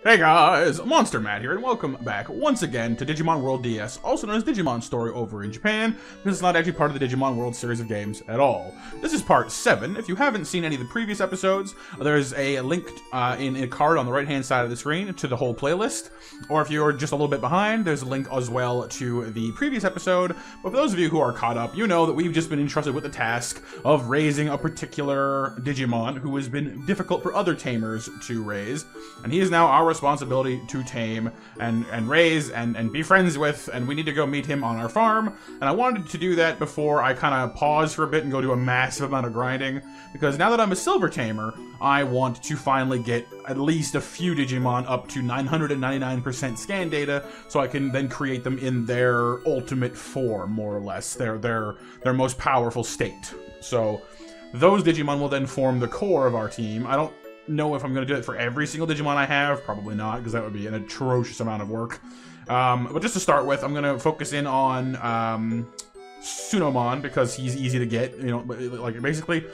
Hey guys, MonsterMatt here, and welcome back once again to Digimon World DS, also known as Digimon Story over in Japan, because it's not actually part of the Digimon World series of games at all. This is part 7. If you haven't seen any of the previous episodes, there's a link in a card on the right-hand side of the screen to the whole playlist, or if you're just a little bit behind, there's a link as well to the previous episode. But for those of you who are caught up, you know that we've just been entrusted with the task of raising a particular Digimon who has been difficult for other tamers to raise, and he is now our responsibility to tame and raise and be friends with, and we need to go meet him on our farm. And I wanted to do that before I kind of pause for a bit and go do a massive amount of grinding, because now that I'm a silver tamer, I want to finally get at least a few Digimon up to 999% scan data, so I can then create them in their ultimate form, more or less, their most powerful state. So those Digimon will then form the core of our team. I don't know if I'm going to do it for every single Digimon I have. Probably not, because that would be an atrocious amount of work. But just to start with, I'm going to focus in on Tsunomon, because he's easy to get. You know, like basically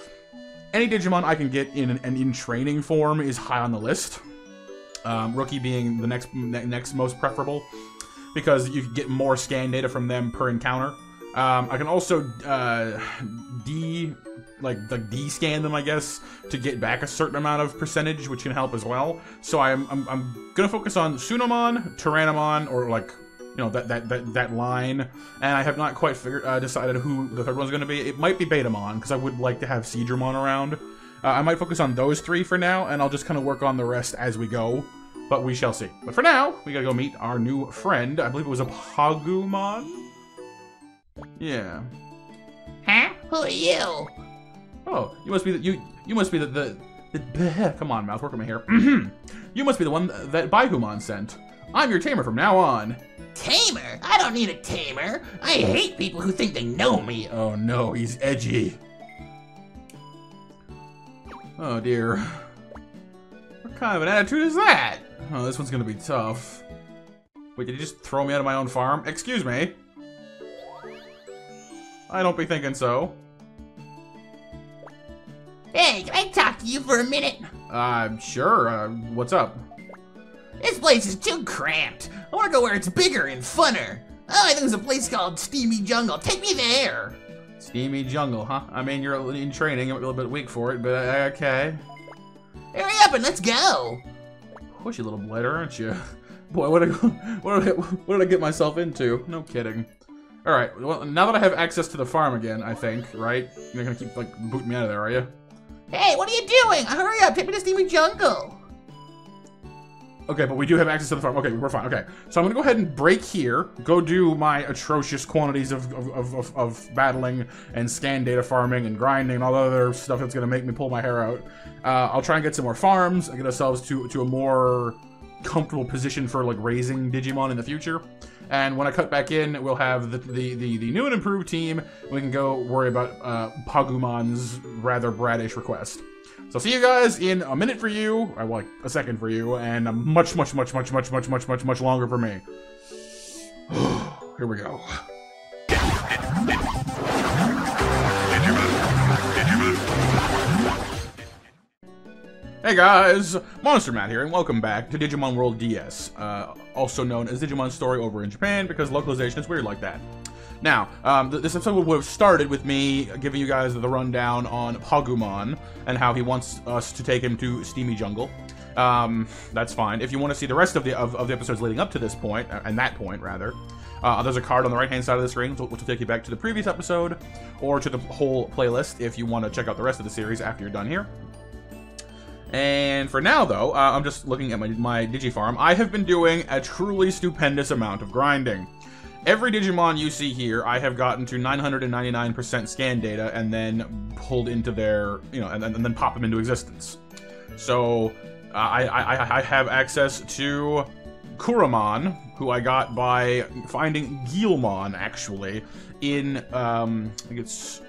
any Digimon I can get in training form is high on the list. Rookie being the next most preferable, because you can get more scan data from them per encounter. I can also de-scan them, I guess, to get back a certain amount of percentage, which can help as well. So I'm gonna focus on Tsunomon, Tyrannomon, or like, you know, that line. And I have not quite decided who the third one's gonna be. It might be Baihumon, because I would like to have Seedramon around. I might focus on those three for now, and I'll just kind of work on the rest as we go. But we shall see. But for now, we gotta go meet our new friend. I believe it was a Pagumon. Yeah. Huh? Who are you? Oh, you must be the come on, mouth, work with me here. You must be the one that Baihumon sent. I'm your tamer from now on. Tamer? I don't need a tamer. I hate people who think they know me. Oh no, he's edgy. Oh dear. What kind of an attitude is that? Oh, this one's gonna be tough. Wait, did he just throw me out of my own farm? Excuse me. I don't be thinking so. Hey, can I talk to you for a minute? Sure. What's up? This place is too cramped. I want to go where it's bigger and funner. Oh, I think there's a place called Steamy Jungle. Take me there. Steamy Jungle, huh? I mean, you're in training. You're a little bit weak for it, but okay. Hurry up and let's go. Pushy little blighter, aren't you? Boy, what did I get myself into? No kidding. All right. Well, now that I have access to the farm again, I think, right? You're not gonna keep like booting me out of there, are you? Hey, what are you doing? Hurry up, take me to Steamy Jungle. Okay, but we do have access to the farm. Okay, we're fine. Okay, so I'm gonna go ahead and break here, go do my atrocious quantities of battling and scan data farming and grinding and all the other stuff that's gonna make me pull my hair out. I'll try and get some more farms and get ourselves to a more comfortable position for like raising Digimon in the future. And when I cut back in, we'll have the new and improved team. We can go worry about Pagumon's rather bratish request. So see you guys in a minute for you, or like a second for you, and a much longer for me. Here we go. Hey guys, MonsterMatt here, and welcome back to Digimon World DS, also known as Digimon Story over in Japan, because localization is weird like that. Now, this episode would have started with me giving you guys the rundown on Pagumon, and how he wants us to take him to Steamy Jungle. That's fine. If you want to see the rest of the episodes leading up to this point, and that point, rather, there's a card on the right-hand side of the screen, which will take you back to the previous episode, or to the whole playlist if you want to check out the rest of the series after you're done here. And for now, though, I'm just looking at my Digi-Farm. I have been doing a truly stupendous amount of grinding. Every Digimon you see here, I have gotten to 999% scan data and then pulled into their, you know, and then pop them into existence. So, I have access to Goburimon, who I got by finding Gaomon, actually, in, I think it's,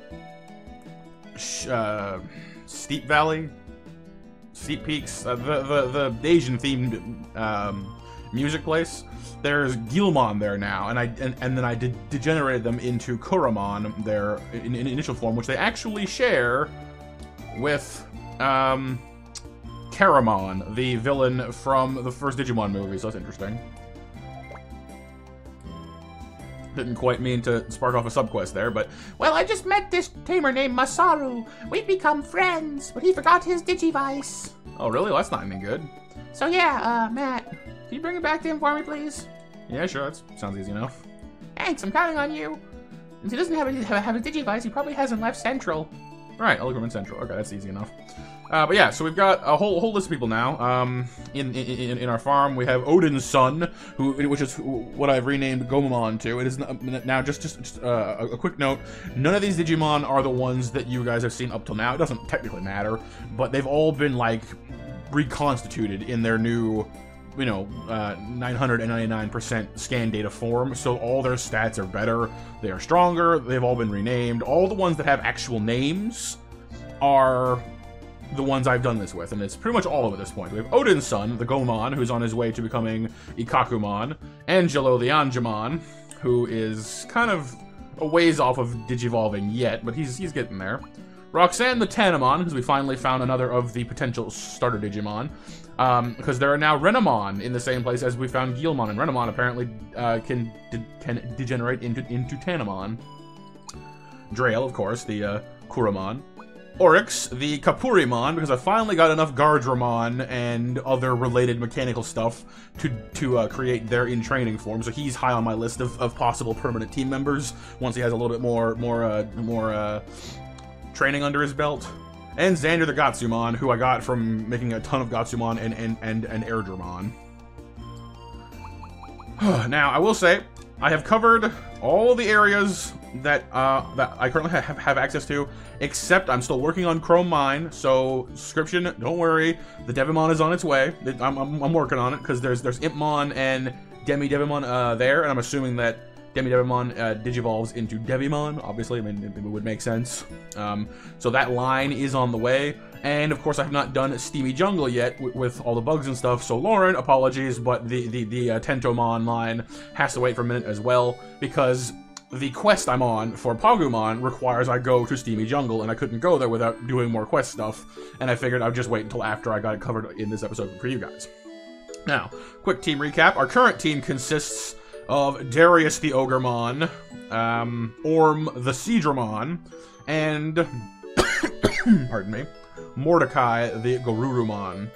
Steep Valley? Steep Peaks, the Asian-themed music place. There's Gaomon there now, and then I degenerated them into Goburimon, their initial form, which they actually share with Calumon, the villain from the first Digimon movie, so that's interesting. Didn't quite mean to spark off a subquest there, but... Well, I just met this tamer named Masaru. We've become friends, but he forgot his Digivice. Oh, really? Well, that's not any good. So yeah, Matt, can you bring it back to him for me, please? Yeah, sure. That sounds easy enough. Thanks, I'm counting on you. Since he doesn't have a Digivice, he probably hasn't left Central. Right, I'll go in Central. Okay, that's easy enough. But yeah, so we've got a whole list of people now. In our farm, we have Odin's son, which is what I've renamed Gaomon to. It is now just a quick note. None of these Digimon are the ones that you guys have seen up till now. It doesn't technically matter, but they've all been like reconstituted in their new, 999% scan data form. So all their stats are better. They are stronger. They've all been renamed. All the ones that have actual names are the ones I've done this with, and it's pretty much all of at this point. We have Odin's son, the Gaomon, who's on his way to becoming Ikakumon, Angelo the Angemon, who is kind of a ways off of Digivolving yet, but he's getting there. Roxanne the Tsunomon, because we finally found another of the potential starter Digimon, because there are now Renamon in the same place as we found Gaomon, and Renamon apparently can degenerate into Tsunomon. Drail, of course, the Kuramon. Oryx, the Kapurimon, because I finally got enough Guardramon and other related mechanical stuff to create their in-training form, so he's high on my list of possible permanent team members once he has a little bit more training under his belt. And Xander the Gatsumon, who I got from making a ton of Gatsumon and Airdramon. Now, I will say, I have covered all the areas that I currently have access to, except I'm still working on Chrome Mine, so subscription, don't worry, the Devimon is on its way. I'm working on it, because there's Impmon and Demi-Devimon there, and I'm assuming that Demi-Devimon digivolves into Devimon, obviously, I mean, it would make sense. So that line is on the way, and of course I have not done Steamy Jungle yet with all the bugs and stuff, so Lauren, apologies, but the Tentomon line has to wait for a minute as well, because the quest I'm on for Pagumon requires I go to Steamy Jungle, and I couldn't go there without doing more quest stuff, and I figured I'd just wait until after I got it covered in this episode for you guys. Now, quick team recap. Our current team consists of Darius the Ogremon, Orm the Seadramon, and, pardon me, Mordecai the Gorurumon.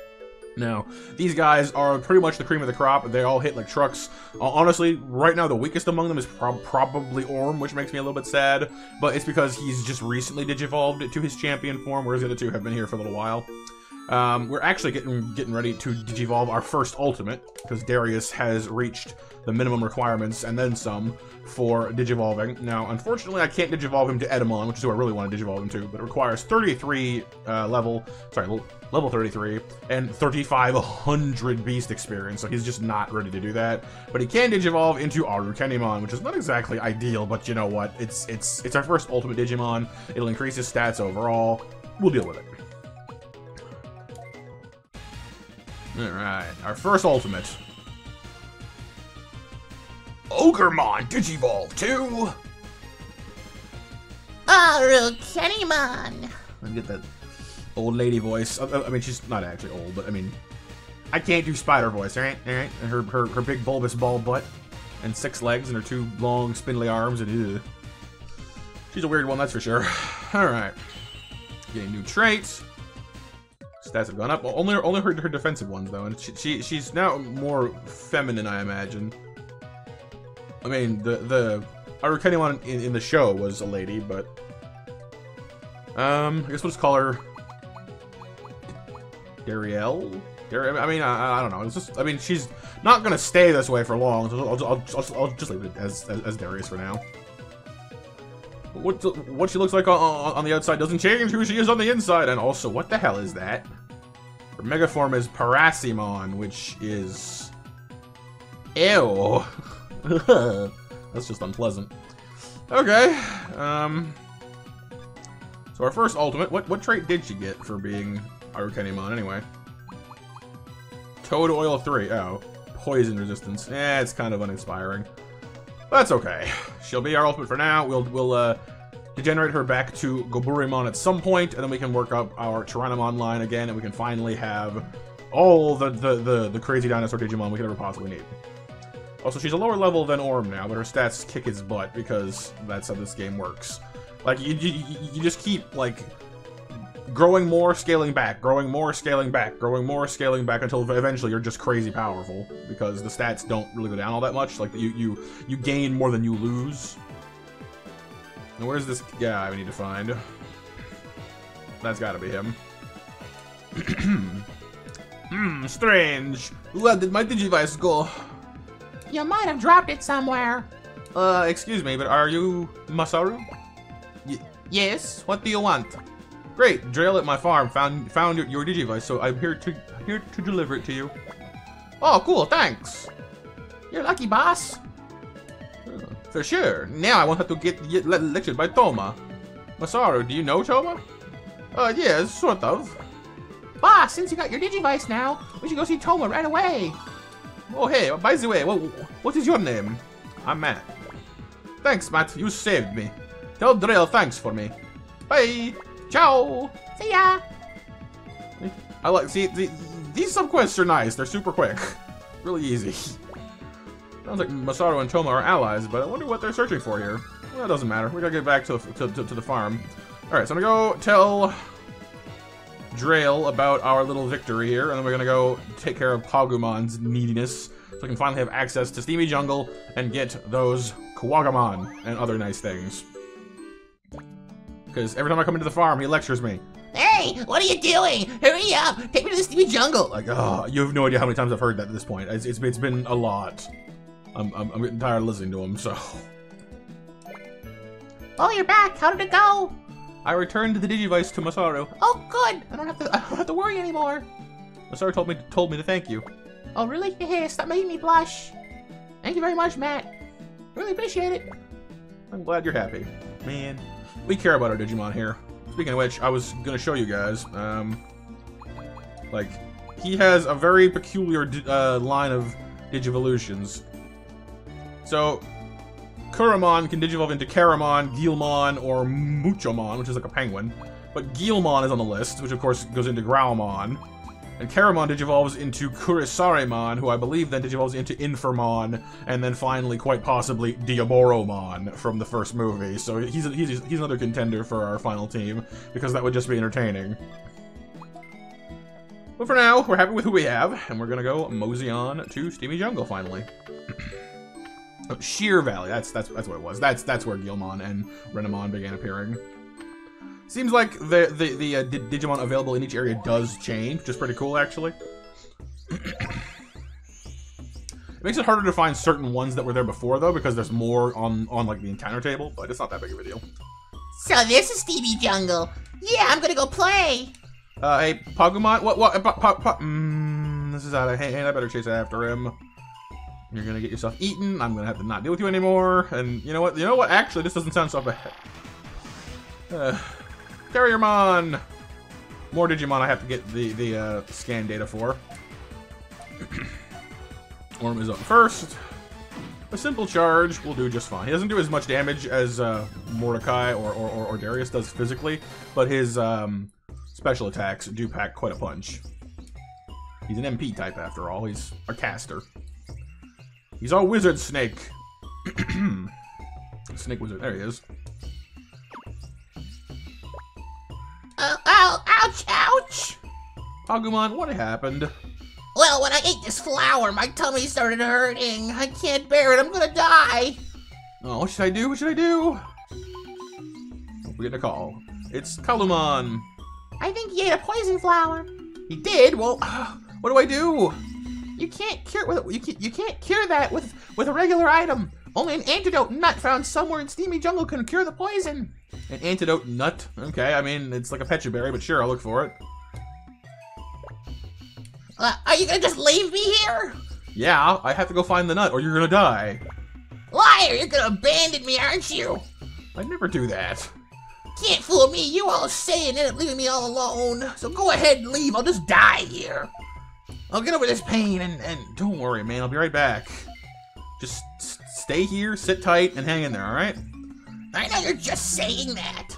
Now, these guys are pretty much the cream of the crop. They all hit like trucks. Honestly, right now the weakest among them is probably Orm, which makes me a little bit sad, but it's because he's just recently digivolved to his champion form, whereas the other two have been here for a little while. We're actually getting ready to digivolve our first ultimate, because Darius has reached the minimum requirements and then some for digivolving. Now, unfortunately, I can't digivolve him to Edamon, which is who I really want to digivolve him to, but it requires 33 level 33 and 3,500 beast experience, so he's just not ready to do that. But he can digivolve into Arukenimon, which is not exactly ideal, but you know what? It's our first ultimate Digimon. It'll increase his stats overall. We'll deal with it. Alright, our first ultimate. Ogremon Digivolve 2! Arukenimon! Let me get that old lady voice. I mean, she's not actually old, but I mean, I can't do spider voice, alright? Alright? And her big bulbous bald butt, and 6 legs, and her 2 long spindly arms, and ugh. She's a weird one, that's for sure. Alright. Getting new traits. Stats have gone up. Well, only her defensive ones, though, and she's now more feminine, I imagine. I mean, the Arukenimon in the show was a lady, but I guess we'll just call her Dariel. I mean, I don't know. It's just, I mean, she's not gonna stay this way for long, so I'll just leave it as Darius for now. What she looks like on the outside doesn't change who she is on the inside, and also, what the hell is that? Her mega form is Parasimon, which is... Ew. That's just unpleasant. Okay. So our first ultimate, what trait did she get for being Arukenimon anyway? Toad Oil 3. Oh. Poison resistance. It's kind of uninspiring. That's okay. She'll be our ultimate for now. We'll degenerate her back to Goburimon at some point, and then we can work up our Tsunomon line again, and we can finally have all the crazy dinosaur Digimon we could ever possibly need. Also, she's a lower level than Orm now, but her stats kick his butt because that's how this game works. Like, you just keep, like, growing more, scaling back, growing more, scaling back, growing more, scaling back until eventually you're just crazy powerful because the stats don't really go down all that much. Like, you gain more than you lose. Now, where's this guy we need to find? That's gotta be him. Strange. Where did my Digivice go? You might have dropped it somewhere. Excuse me, but are you Masaru? Yes. What do you want? Great, Drill at my farm found your Digivice, so I'm here to deliver it to you. Oh, cool, thanks. You're lucky, boss. For sure. Now I won't have to get lectured by Toma. Masaru, do you know Toma? Yes, sort of. Boss, since you got your Digivice now, we should go see Toma right away. Oh, hey, by the way, what is your name? I'm Matt. Thanks, Matt, you saved me. Tell Drill thanks for me. Bye. Ciao. See ya. I like, see, these subquests are nice. They're super quick. Really easy. Sounds like Masaru and Toma are allies, but I wonder what they're searching for here. Well, it doesn't matter. We gotta get back to the farm. Alright, so I'm gonna go tell Drail about our little victory here, and then we're gonna go take care of Pagumon's neediness, so we can finally have access to Steamy Jungle and get those Kawagamon and other nice things. Because every time I come into the farm, he lectures me. Hey, what are you doing? Hurry up! Take me to the Steamy Jungle! Like, oh, you have no idea how many times I've heard that at this point. It's been a lot. I'm getting tired of listening to him, so. Oh, you're back. How did it go? I returned the Digivice to Masaru. Oh, good. I don't have to worry anymore. Masaru told me to thank you. Oh, really? Hey, stop making me blush. Thank you very much, Matt. Really appreciate it. I'm glad you're happy. Man, we care about our Digimon here. Speaking of which, I was gonna show you guys, like, he has a very peculiar line of Digivolutions. So, Kuramon can Digivolve into Calumon, Guilmon, or Muchomon, which is like a penguin. But Guilmon is on the list, which of course goes into Gaomon. And Caramon digivolves into Kurisarimon, who I believe then digivolves into Infirmon, and then finally, quite possibly, Diaboromon from the first movie. So he's another contender for our final team, because that would just be entertaining. But for now, we're happy with who we have, and we're gonna go mosey on to Steamy Jungle finally. Oh, Sheer Valley, that's what it was. That's where Guilmon and Renamon began appearing. Seems like the Digimon available in each area does change, which is pretty cool, actually. It makes it harder to find certain ones that were there before, though, because there's more on like the encounter table, but it's not that big of a deal. So this is Steamy Jungle. Yeah, I'm gonna go play. Hey, Pagumon, this is out of hand. I better chase after him. You're gonna get yourself eaten. I'm gonna have to not deal with you anymore. And you know what? Actually, this doesn't sound so bad. Carriermon! More Digimon I have to get the scan data for. Orm is up first. A simple charge will do just fine. He doesn't do as much damage as Mordecai or Darius does physically, but his special attacks do pack quite a punch. He's an MP type after all. He's a caster. He's our wizard snake. Snake wizard. There he is. Ow, ouch, ouch! Agumon, what happened? Well, when I ate this flower, my tummy started hurting. I can't bear it. I'm gonna die. Oh, what should I do? What should I do? We get a call. It's Calumon. I think he ate a poison flower. He did? Well, what do I do? You can't cure you can't cure that with a regular item. Only an antidote nut found somewhere in Steamy Jungle can cure the poison. An antidote nut? Okay, I mean, it's like a pecha berry, but sure, I'll look for it. Are you gonna just leave me here? Yeah, I have to go find the nut, or you're gonna die. Liar, you're gonna abandon me, aren't you? I'd never do that. Can't fool me. You all say and end up leaving me all alone. So go ahead and leave. I'll just die here. I'll get over this pain and Don't worry, man. I'll be right back. Just stay here, sit tight, and hang in there, alright? I know you're just saying that.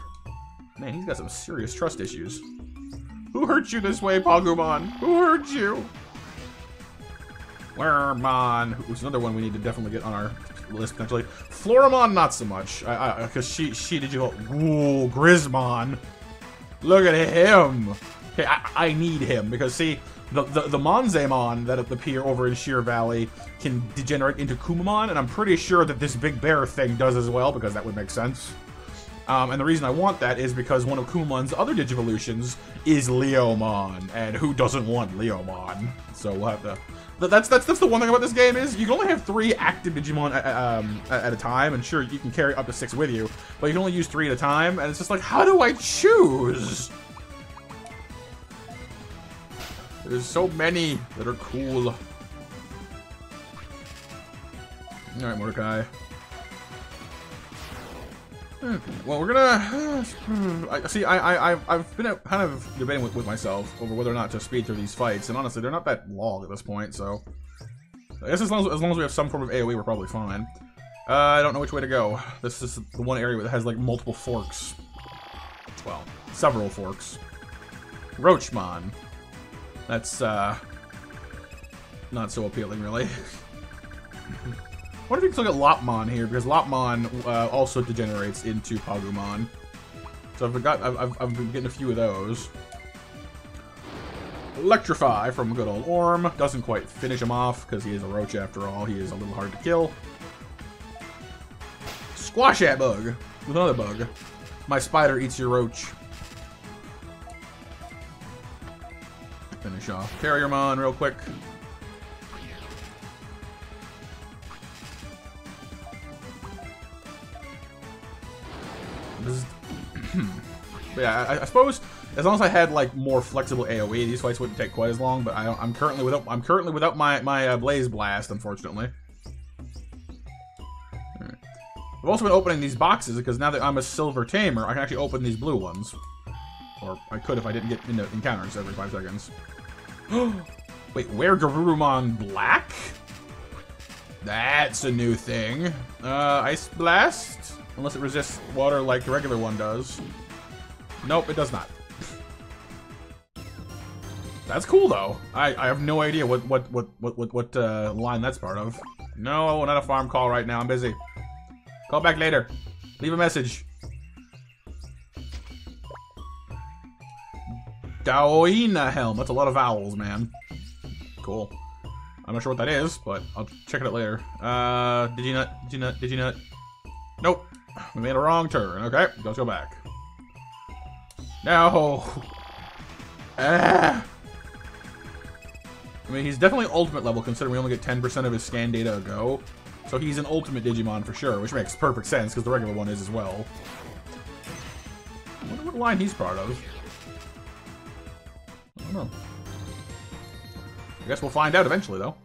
Man, he's got some serious trust issues. Who hurt you this way, Baihumon? Who hurt you? Wormmon, who's another one we need to definitely get on our list potentially. Floramon, not so much, because she did you. Ooh, Grismon. Look at him. Okay, I need him because see, the Monzemon that appear over in Sheer Valley can degenerate into Kumamon, and I'm pretty sure that this big bear thing does as well because that would make sense. And the reason I want that is because one of Kumon's other Digivolutions is Leomon, and who doesn't want Leomon? So we'll have to. That's the one thing about this game is you can only have 3 active Digimon at a time, and sure you can carry up to 6 with you, but you can only use 3 at a time, and it's just like, how do I choose? There's so many that are cool. All right, Mordecai. Well, we're gonna I've been kind of debating with myself over whether or not to speed through these fights, and honestly, they're not that long at this point. So I guess as long as we have some form of AOE, we're probably fine. I don't know which way to go. This is the one area that has like multiple forks. Well, several forks. Roachmon. That's not so appealing, really. I wonder if you can look at Lopmon here, because Lopmon also degenerates into Baihumon. So I've been getting a few of those. Electrify from good old Orm. Doesn't quite finish him off, because he is a roach after all. He is a little hard to kill. Squash that bug with another bug. My spider eats your roach. Finish off Carriermon real quick. But yeah, I suppose as long as I had like more flexible AOE, these fights wouldn't take quite as long. But I'm currently without my Blaze Blast, unfortunately. Right. I've also been opening these boxes because now that I'm a Silver Tamer, I can actually open these blue ones. Or I could if I didn't get into encounters every 5 seconds. Wait, where Goburimon Black? That's a new thing. Ice Blast? Unless it resists water like the regular one does. Nope, it does not. That's cool though. I have no idea what line that's part of. No, not a farm call right now. I'm busy. Call back later. Leave a message. Daoina Helm. That's a lot of vowels, man. Cool. I'm not sure what that is, but I'll check it out later. Did you not? Nope. We made a wrong turn. Okay, let's go back. No. I mean, he's definitely ultimate level, considering we only get 10% of his scan data a go. So he's an ultimate Digimon for sure, which makes perfect sense, because the regular one is as well. I wonder what line he's part of. I don't know. I guess we'll find out eventually, though.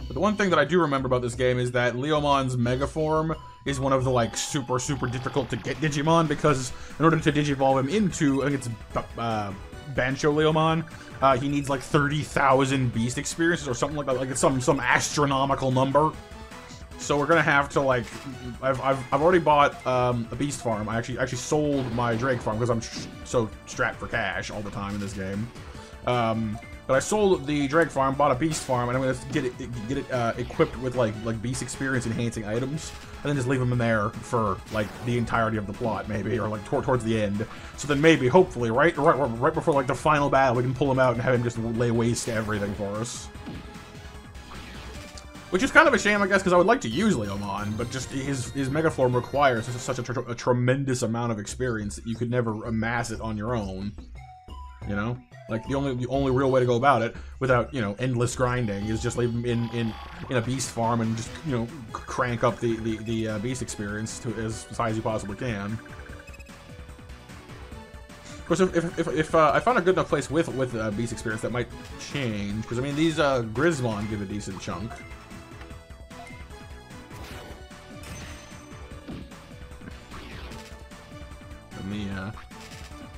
But the one thing that I do remember about this game is that Leomon's Mega Form is one of the, like, super difficult to get Digimon, because in order to Digivolve him into, I think it's Bancho Leomon, he needs, like, 30,000 beast experiences or something like that. Like, it's some astronomical number. So we're gonna have to, like, I've already bought a beast farm. I actually sold my Drake farm because I'm so strapped for cash all the time in this game. But I sold the Drake farm, bought a beast farm, and I'm gonna get it equipped with like beast experience enhancing items, and then just leave them in there for like the entirety of the plot, maybe, or like towards the end. So then maybe, hopefully, right before like the final battle, we can pull him out and have him just lay waste to everything for us. Which is kind of a shame, I guess, because I would like to use Leomon, but just his Mega Form requires such a tremendous amount of experience that you could never amass it on your own. You know, like the only real way to go about it without, you know, endless grinding is just leave him in a beast farm and just, you know, crank up the beast experience to as high as you possibly can. Of course, if I found a good enough place with beast experience, that might change, because I mean these Grismon give a decent chunk. And the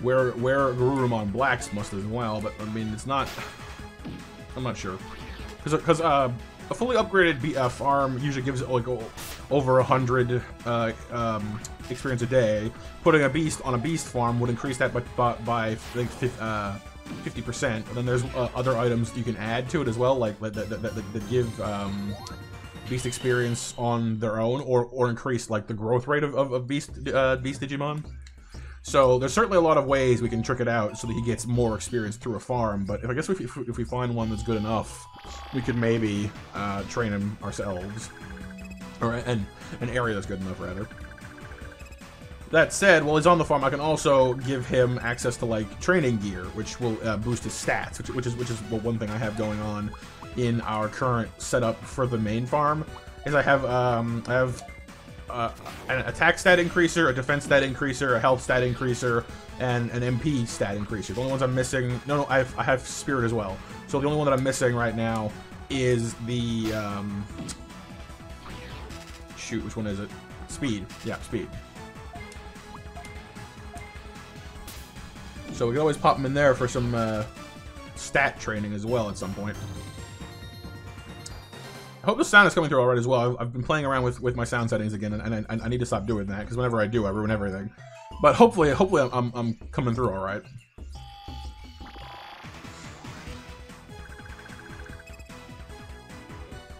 where Goburimon Blacks must as well, but I mean it's not. I'm not sure, because a fully upgraded farm usually gives it like over 100 experience a day. Putting a beast on a beast farm would increase that by like 50%. And then there's other items you can add to it as well, like that give beast experience on their own, or increase like the growth rate of beast Digimon. So there's certainly a lot of ways we can trick it out so that he gets more experience through a farm. But I guess if we find one that's good enough, we could maybe train him ourselves, or an area that's good enough rather. That said, while he's on the farm, I can also give him access to like training gear, which will boost his stats, which is one thing I have going on in our current setup for the main farm. Is I have an attack stat increaser, a defense stat increaser, a health stat increaser, and an MP stat increaser. The only ones I'm missing, no, I have spirit as well. So the only one that I'm missing right now is the shoot, which one is it? Speed. Yeah, speed. So we can always pop them in there for some stat training as well at some point. I hope the sound is coming through alright as well. I've been playing around with my sound settings again, and I need to stop doing that, because whenever I do, I ruin everything. But hopefully I'm coming through alright.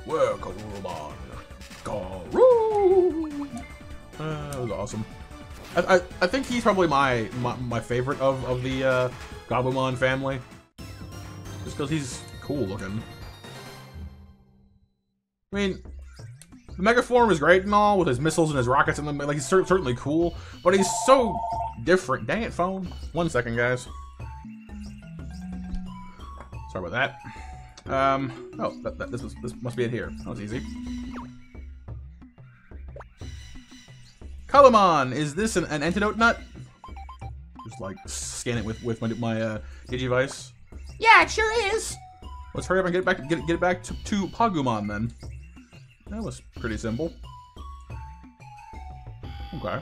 Whoa, Calumon. That was awesome. I think he's probably my favorite of the Gobumon family. Just because he's cool looking. I mean, the Mega Form is great and all, with his missiles and his rockets and them. Like, he's certainly cool, but he's so different. Dang it, phone. 1 second, guys. Sorry about that. Oh, this must be it here. That was easy. Calumon, is this an antidote nut? Just like scan it with my Digivice. Yeah, it sure is. Let's hurry up and get it back to Baihumon then. That was pretty simple. Okay.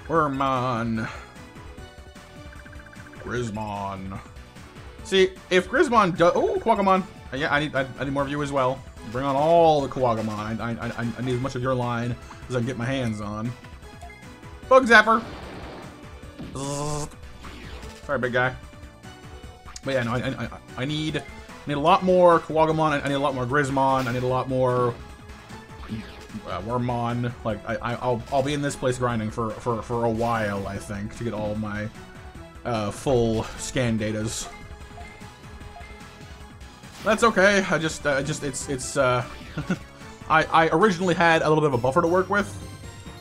Wormmon. Grismon. See, if Grismon does... Oh, Quagamon. Yeah, I need more of you as well. Bring on all the Quagamon. I need as much of your line as I can get my hands on. Bug Zapper. Sorry, big guy. But yeah, no, I need a lot more Quagamon. I need a lot more Grismon. I need a lot more Wormmon. Like I'll be in this place grinding for a while, I think, to get all my full scan datas. That's okay. I originally had a little bit of a buffer to work with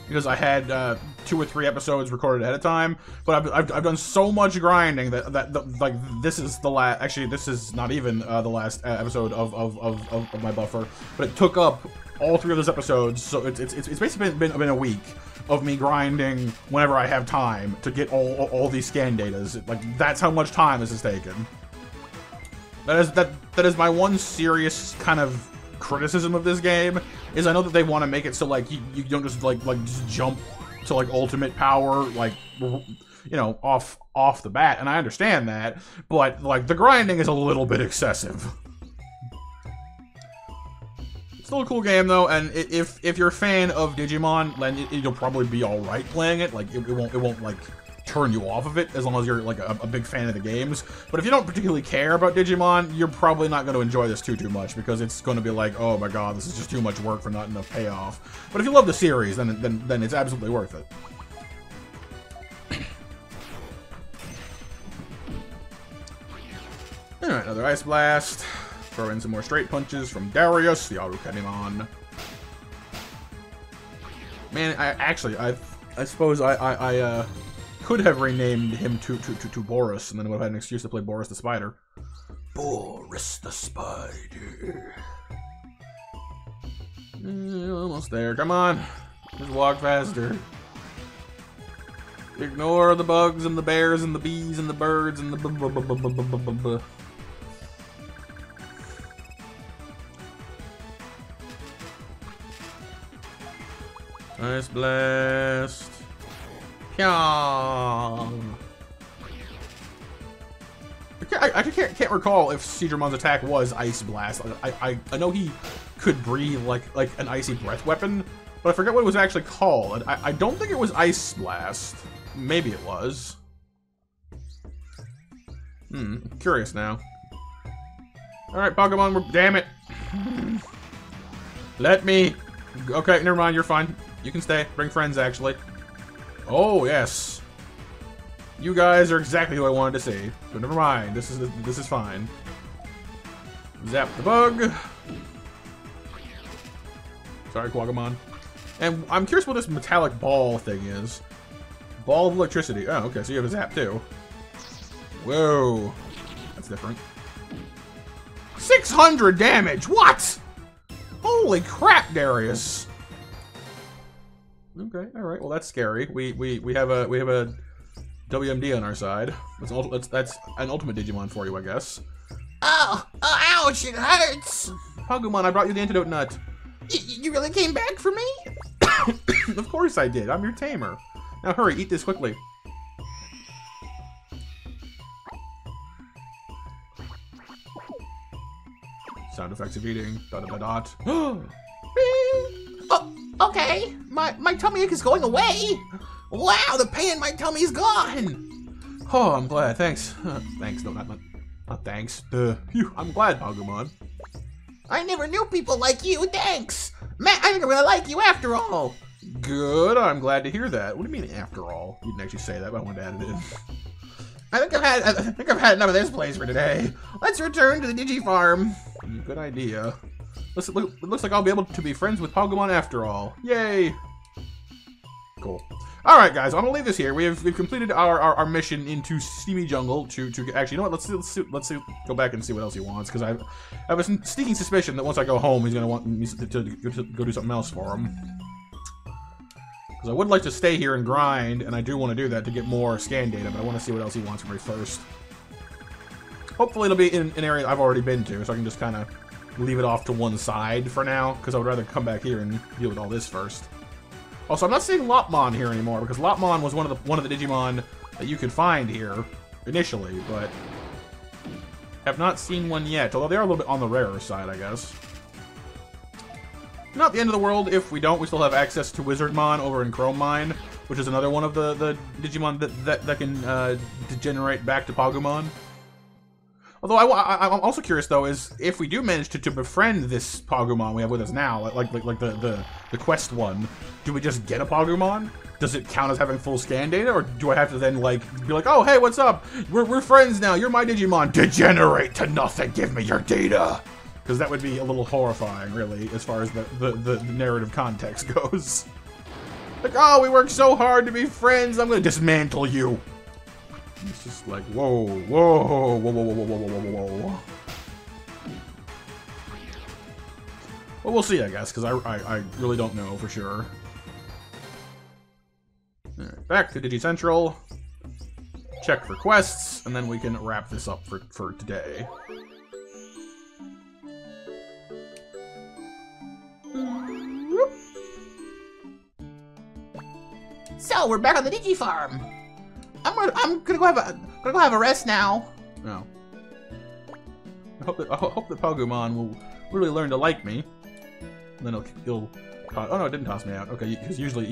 because I had 2 or 3 episodes recorded ahead of time, but I've done so much grinding that like this is the last. Actually, this is not even the last episode of my buffer, but it took up all 3 of those episodes. So it's basically been a week of me grinding whenever I have time to get all these scan datas. Like that's how much time this has taken. That is my one serious kind of criticism of this game, is I know that they want to make it so like you don't just like just jump to like ultimate power, like, you know, off the bat, and I understand that, but like the grinding is a little bit excessive. It's still a cool game though, and if you're a fan of Digimon, then you'll probably be all right playing it. Like it won't like turn you off of it as long as you're like a big fan of the games. But if you don't particularly care about Digimon, you're probably not going to enjoy this too much, because it's going to be like, oh my god, this is just too much work for not enough payoff. But if you love the series, then it's absolutely worth it. Alright, another Ice Blast. Throw in some more straight punches from Darius, the Arukenimon. Man, I suppose I could have renamed him to Boris, and then would have had an excuse to play Boris the Spider. Boris the Spider. Almost there. Come on. Just walk faster. Ignore the bugs and the bears and the bees and the birds and the Ice Blast. Pyong. I can't recall if Seadramon's attack was Ice Blast. I know he could breathe like an icy breath weapon, but I forget what it was actually called. I don't think it was Ice Blast. Maybe it was. I'm curious now. Alright, Pokemon, damn it. Let me. Okay, never mind, you're fine. You can stay. Bring friends, actually. Oh, yes. You guys are exactly who I wanted to see. But never mind, this is fine. Zap the bug. Sorry, Quagamon. And I'm curious what this metallic ball thing is. Ball of electricity. Oh, okay, so you have a zap too. Whoa. That's different. 600 damage! What? Holy crap, Darius. Okay, alright, well that's scary. We have a WMD on our side. That's an ultimate Digimon for you, I guess. Oh, ouch, it hurts. Pagumon, I brought you the antidote nut. You really came back for me? Of course I did. I'm your tamer. Now hurry, eat this quickly. Sound effects of eating. Dot dot dot. Oh, okay. My tummy ache is going away. Wow, the pain in my tummy is gone. Oh, I'm glad. Thanks. Thanks. No, not thanks. Phew, I'm glad, Pagumon. I never knew people like you. Thanks, Matt. I think I'm gonna like you after all. Good. I'm glad to hear that. What do you mean after all? You didn't actually say that, but I wanted to add it in. I think I've had enough of this place for today. Let's return to the Digi-Farm. Good idea. It looks like I'll be able to be friends with Pagumon after all. Yay! Cool. All right, guys. I'm gonna leave this here. We've completed our mission into Steamy Jungle to actually. You know what? Let's go back and see what else he wants, because I have a sneaking suspicion that once I go home, he's gonna want me to go do something else for him. Because I would like to stay here and grind, and I do want to do that to get more scan data, but I want to see what else he wants from me first. Hopefully it'll be in an area I've already been to, so I can just kind of leave it off to one side for now, because I would rather come back here and deal with all this first. Also, I'm not seeing Lopmon here anymore, because Lopmon was one of the Digimon that you could find here initially, but have not seen one yet, although they are a little bit on the rarer side, I guess. Not the end of the world if we don't. We still have access to Wizardmon over in Chrome Mine, which is another one of the Digimon that can degenerate back to Pagumon. Although I'm also curious though is if we do manage to befriend this Pagumon we have with us now, like the quest one, do we just get a Pagumon? Does it count as having full scan data, or do I have to then like be like, oh hey, what's up? We're friends now. You're my Digimon. Degenerate to nothing. Give me your data. Because that would be a little horrifying, really, as far as the narrative context goes. Like, oh, we worked so hard to be friends. I'm gonna dismantle you. It's just like, whoa, whoa, whoa, whoa, whoa, whoa, whoa, whoa, whoa. Well, we'll see, I guess, because I really don't know for sure. All right, back to Digi Central. Check for quests, and then we can wrap this up for today. So we're back on the Digi-Farm. I'm gonna go have a rest now. No. I hope that Pagumon will really learn to like me. And then he'll oh no, it didn't toss me out. Okay, because usually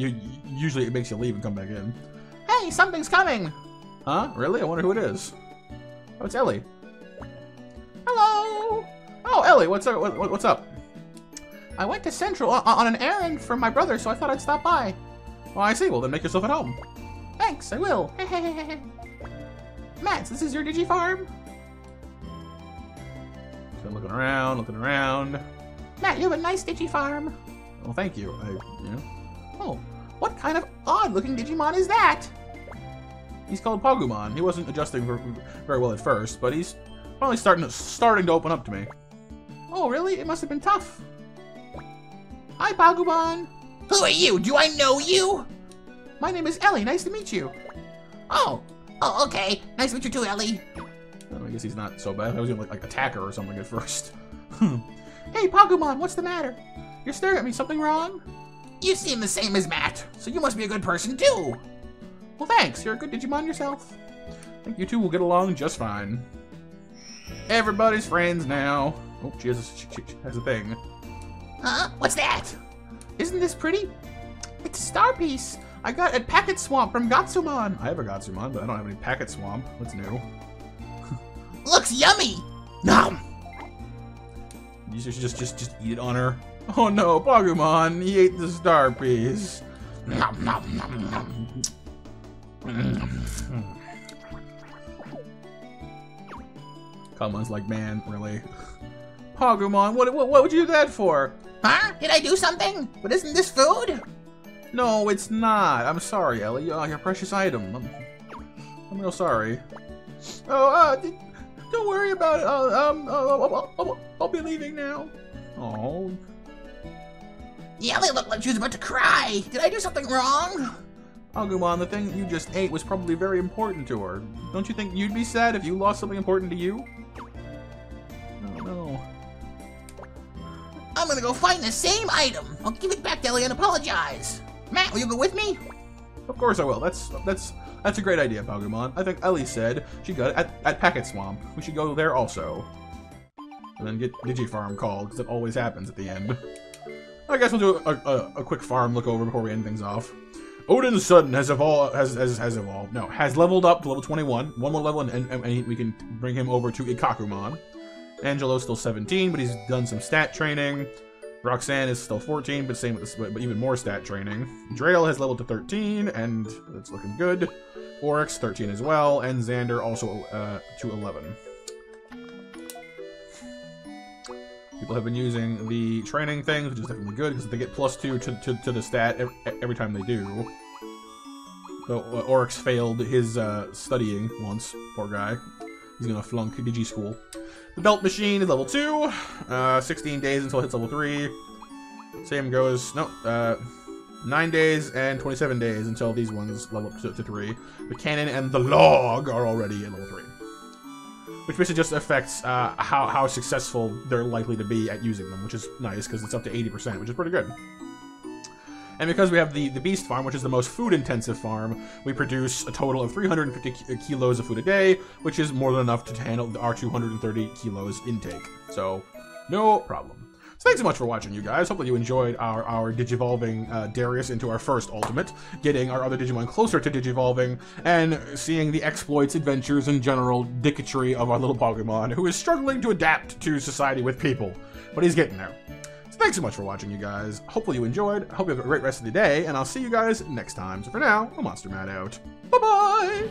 it makes you leave and come back in. Hey, something's coming. Huh? Really? I wonder who it is. Oh, it's Ellie. Hello. Oh, Ellie, what's up? What's up? I went to Central on an errand for my brother, so I thought I'd stop by. Oh, I see. Well, then make yourself at home. Thanks, I will. Matt, this is your Digi-Farm? So looking around. Matt, you have a nice Digi-Farm. Well, thank you. Oh, what kind of odd-looking Digimon is that? He's called Pagumon. He wasn't adjusting very well at first, but he's finally starting to open up to me. Oh, really? It must have been tough. Hi, Pagumon. Who are you? Do I know you? My name is Ellie. Nice to meet you. Oh, okay. Nice to meet you too, Ellie. I guess he's not so bad. I was gonna like attack her or something at first. Hey, Pagumon, what's the matter? You're staring at me. Something wrong? You seem the same as Matt, so you must be a good person too. Well, thanks. You're a good Digimon yourself. I think you two will get along just fine. Everybody's friends now. Oh, she has a thing. Huh? What's that? Isn't this pretty? It's a star piece I got at Packet Swamp from Gatsumon. I have a Gatsumon, but I don't have any Packet Swamp. What's new? Looks yummy. Nom. You should just eat it on her. Oh no, Baihumon, he ate the star piece. Nom nom nom nom. Calumon's like, man, really? Baihumon, what would you do that for? Huh? Did I do something? But isn't this food? No, it's not. I'm sorry, Ellie. Oh, your precious item. I'm real sorry. Oh, don't worry about it. I'll be leaving now. Oh. Ellie looked like she was about to cry. Did I do something wrong? Agumon, the thing you just ate was probably very important to her. Don't you think you'd be sad if you lost something important to you? Oh, no. I'm gonna go find the same item. I'll give it back to Ellie and apologize. Matt, will you go with me? Of course I will. That's a great idea, Agumon. I think Ellie said she got it at Packet Swamp. We should go there also. And then get Digi-Farm called, because it always happens at the end. I guess we'll do a quick farm look over before we end things off. Odin's son has leveled up to level 21. One more level, and we can bring him over to Ikakumon. Angelo's still 17, but he's done some stat training. Roxanne is still 14, but same with but even more stat training. Drail has leveled to 13, and that's looking good. Oryx 13 as well, and Xander also to 11. People have been using the training things, which is definitely good because they get +2 to the stat every time they do. So Oryx failed his studying once, poor guy. He's gonna flunk Digi School. The Belt Machine is level 2, 16 days until it hits level 3. Same goes, 9 days and 27 days until these ones level up to 3. The Cannon and the Log are already at level 3. Which basically just affects how successful they're likely to be at using them, which is nice because it's up to 80%, which is pretty good. And because we have the Beast Farm, which is the most food-intensive farm, we produce a total of 350 kilos of food a day, which is more than enough to handle our 230 kilos intake. So, no problem. So thanks so much for watching, you guys. Hopefully you enjoyed our Digivolving Darius into our first Ultimate, getting our other Digimon closer to Digivolving, and seeing the exploits, adventures, and general dicketry of our little Pokemon, who is struggling to adapt to society with people. But he's getting there. So thanks so much for watching, you guys. Hopefully you enjoyed. I hope you have a great rest of the day, and I'll see you guys next time. So for now, I'm MonsterMatt out. Bye-bye!